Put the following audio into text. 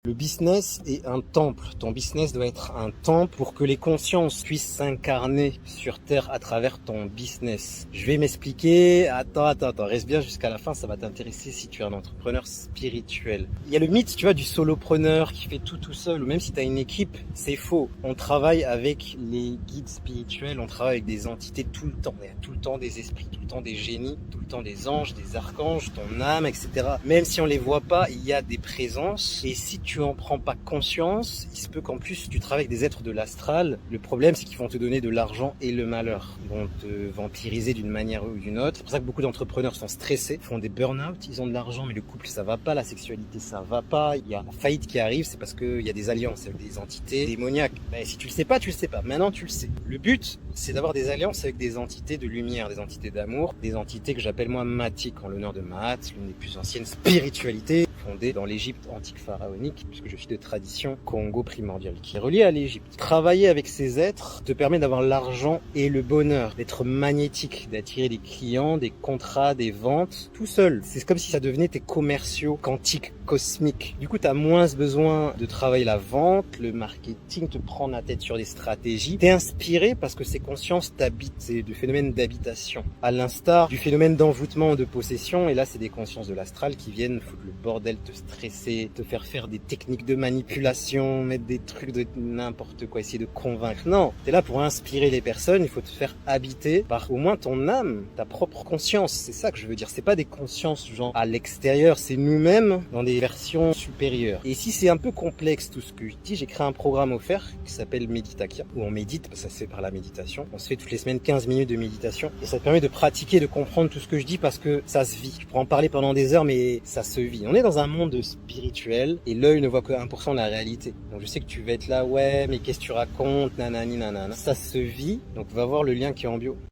Le business est un temple. Ton business doit être un temple pour que les consciences puissent s'incarner sur Terre à travers ton business. Je vais m'expliquer. Attends. Reste bien jusqu'à la fin, ça va t'intéresser si tu es un entrepreneur spirituel. Il y a le mythe, tu vois, du solopreneur qui fait tout seul, ou même si tu as une équipe, c'est faux. On travaille avec les guides spirituels, on travaille avec des entités tout le temps. Il y a tout le temps des esprits, tout le temps des génies, tout le temps des anges, des archanges, ton âme, etc. Même si on les voit pas, il y a des présences. Et si tu en prends pas conscience, il se peut qu'en plus tu travailles avec des êtres de l'astral. Le problème, c'est qu'ils vont te donner de l'argent et le malheur. Ils vont te vampiriser d'une manière ou d'une autre. C'est pour ça que beaucoup d'entrepreneurs sont stressés, font des burn-out, ils ont de l'argent, mais le couple ça va pas, la sexualité ça va pas. Il y a la faillite qui arrive, c'est parce qu'il y a des alliances avec des entités démoniaques. Ben, si tu le sais pas, tu le sais pas. Maintenant tu le sais. Le but, c'est d'avoir des alliances avec des entités de lumière, des entités d'amour, des entités que j'appelle moi Matik, en l'honneur de Maat, l'une des plus anciennes spiritualités fondée dans l'Égypte antique pharaonique, puisque je suis de tradition Congo primordiale, qui est reliée à l'Égypte. Travailler avec ces êtres te permet d'avoir l'argent et le bonheur, d'être magnétique, d'attirer des clients, des contrats, des ventes, tout seul. C'est comme si ça devenait tes commerciaux quantiques, cosmiques. Du coup, tu as moins besoin de travailler la vente, le marketing, te prendre la tête sur des stratégies. T'es inspiré parce que ces consciences t'habitent. C'est du phénomène d'habitation. À l'instar du phénomène d'envoûtement ou de possession, et là, c'est des consciences de l'astral qui viennent foutre le bordel, te stresser, te faire des techniques de manipulation, mettre des trucs de n'importe quoi, essayer de convaincre. Non, t'es là pour inspirer les personnes, il faut te faire habiter par au moins ton âme, ta propre conscience. C'est ça que je veux dire. C'est pas des consciences genre à l'extérieur, c'est nous-mêmes dans des versions supérieures. Et si c'est un peu complexe tout ce que je dis, j'ai créé un programme offert qui s'appelle Meditakia, où on médite, parce que ça se fait par la méditation. On se fait toutes les semaines 15 minutes de méditation, et ça te permet de pratiquer, de comprendre tout ce que je dis, parce que ça se vit. Je pourrais en parler pendant des heures, mais ça se vit. On est dans un monde spirituel, et l'œil ne voit que 1% de la réalité. Donc je sais que tu vas être là, ouais, mais qu'est-ce que tu racontes, nanani, nanana. Ça se vit, donc va voir le lien qui est en bio.